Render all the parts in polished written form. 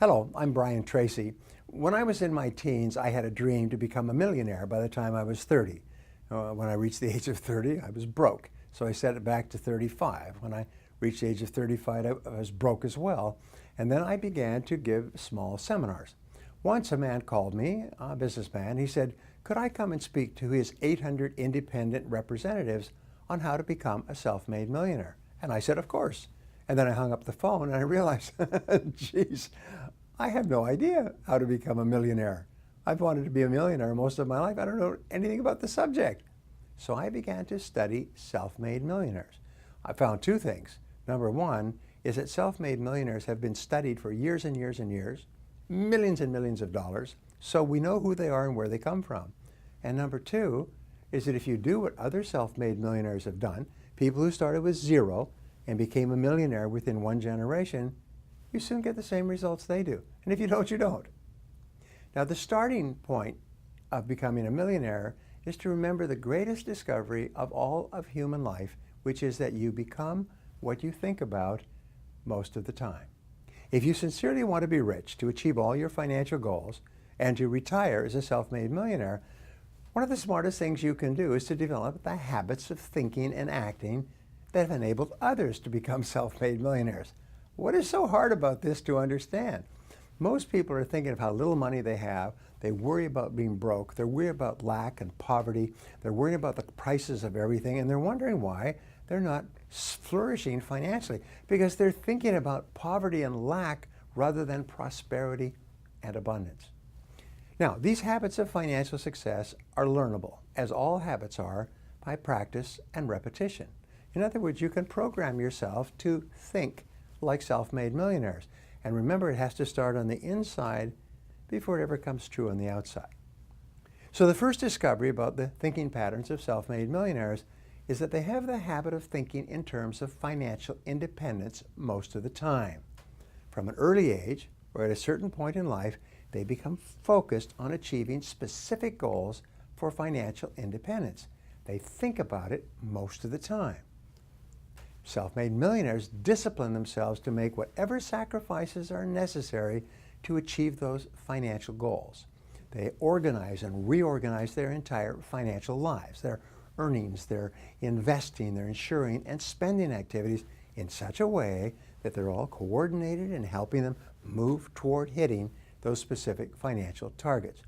Hello, I'm Brian Tracy. When I was in my teens, I had a dream to become a millionaire by the time I was 30. When I reached the age of 30, I was broke. So I set it back to 35. When I reached the age of 35, I was broke as well. And then I began to give small seminars. Once a man called me, a businessman. He said, could I come and speak to his 800 independent representatives on how to become a self-made millionaire? And I said, of course. And then I hung up the phone and I realized, geez, I have no idea how to become a millionaire. I've wanted to be a millionaire most of my life. I don't know anything about the subject. So I began to study self-made millionaires. I found two things. Number one is that self-made millionaires have been studied for years and years and years, millions and millions of dollars, so we know who they are and where they come from. And number two is that if you do what other self-made millionaires have done, people who started with zero and became a millionaire within one generation, you soon get the same results they do. And if you don't, you don't. Now, the starting point of becoming a millionaire is to remember the greatest discovery of all of human life, which is that you become what you think about most of the time. If you sincerely want to be rich, to achieve all your financial goals, and to retire as a self-made millionaire, one of the smartest things you can do is to develop the habits of thinking and acting that have enabled others to become self-made millionaires. What is so hard about this to understand? Most people are thinking of how little money they have. They worry about being broke. They're worried about lack and poverty. They're worried about the prices of everything, and they're wondering why they're not flourishing financially, because they're thinking about poverty and lack rather than prosperity and abundance. Now, these habits of financial success are learnable, as all habits are, by practice and repetition. In other words, you can program yourself to think like self-made millionaires. And remember, it has to start on the inside before it ever comes true on the outside. So the first discovery about the thinking patterns of self-made millionaires is that they have the habit of thinking in terms of financial independence most of the time. From an early age, or at a certain point in life, they become focused on achieving specific goals for financial independence. They think about it most of the time. Self-made millionaires discipline themselves to make whatever sacrifices are necessary to achieve those financial goals. They organize and reorganize their entire financial lives, their earnings, their investing, their insuring and spending activities in such a way that they're all coordinated and helping them move toward hitting those specific financial targets.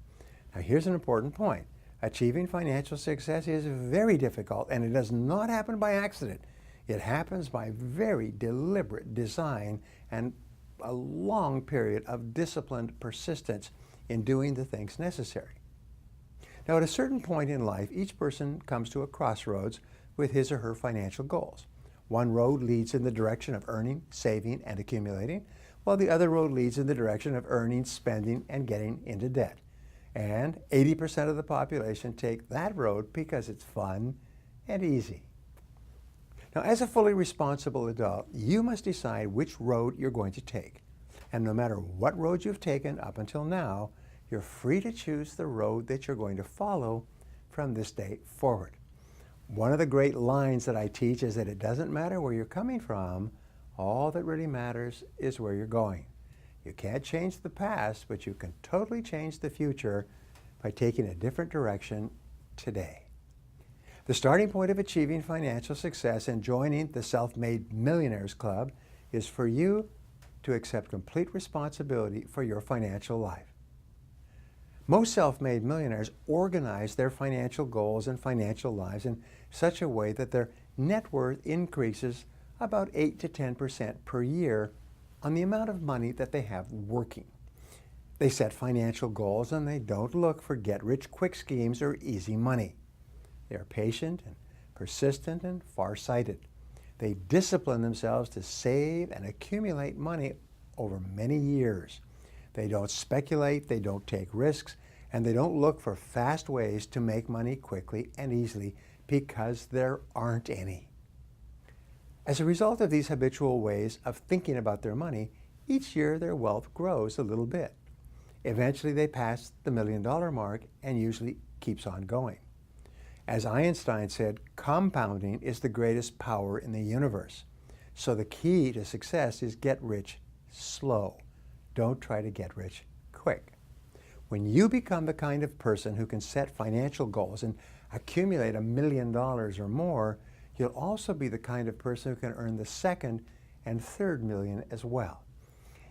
Now, here's an important point. Achieving financial success is very difficult, and it does not happen by accident. It happens by very deliberate design and a long period of disciplined persistence in doing the things necessary. Now, at a certain point in life, each person comes to a crossroads with his or her financial goals. One road leads in the direction of earning, saving, and accumulating, while the other road leads in the direction of earning, spending, and getting into debt. And 80% of the population take that road because it's fun and easy. Now, as a fully responsible adult, you must decide which road you're going to take. And no matter what road you've taken up until now, you're free to choose the road that you're going to follow from this day forward. One of the great lines that I teach is that it doesn't matter where you're coming from, all that really matters is where you're going. You can't change the past, but you can totally change the future by taking a different direction today. The starting point of achieving financial success and joining the Self-Made Millionaires Club is for you to accept complete responsibility for your financial life. Most self-made millionaires organize their financial goals and financial lives in such a way that their net worth increases about 8 to 10% per year on the amount of money that they have working. They set financial goals and they don't look for get-rich-quick schemes or easy money. They are patient and persistent and far-sighted. They discipline themselves to save and accumulate money over many years. They don't speculate, they don't take risks, and they don't look for fast ways to make money quickly and easily because there aren't any. As a result of these habitual ways of thinking about their money, each year their wealth grows a little bit. Eventually they pass the $1 million mark and usually keeps on going. As Einstein said, compounding is the greatest power in the universe. So the key to success is get rich slow. don't try to get rich quick. When you become the kind of person who can set financial goals and accumulate $1 million or more, you'll also be the kind of person who can earn the second and third million as well.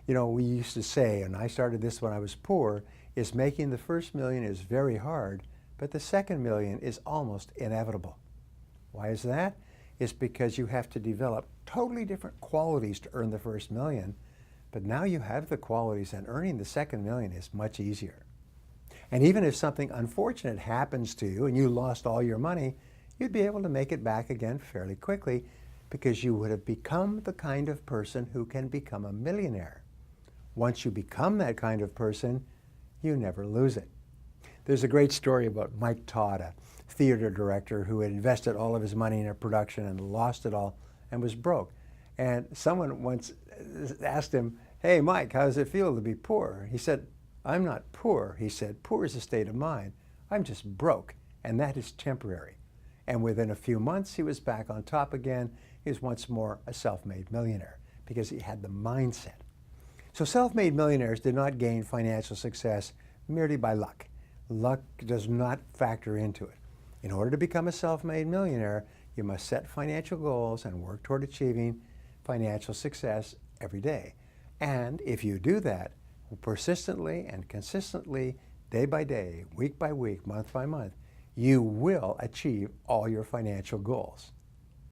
You know, we used to say, and I started this when I was poor, is making the first million is very hard, but the second million is almost inevitable. Why is that? It's because you have to develop totally different qualities to earn the first million, but now you have the qualities and earning the second million is much easier. And even if something unfortunate happens to you and you lost all your money, you'd be able to make it back again fairly quickly because you would have become the kind of person who can become a millionaire. Once you become that kind of person, you never lose it. There's a great story about Mike Todd, a theater director who had invested all of his money in a production and lost it all and was broke. And someone once asked him, "Hey, Mike, how does it feel to be poor?" He said, "I'm not poor," he said. "Poor is a state of mind. I'm just broke, and that is temporary." And within a few months, he was back on top again. He was once more a self-made millionaire because he had the mindset. So self-made millionaires did not gain financial success merely by luck. Luck does not factor into it. In order to become a self-made millionaire, you must set financial goals and work toward achieving financial success every day. And if you do that persistently and consistently, day by day, week by week, month by month, you will achieve all your financial goals.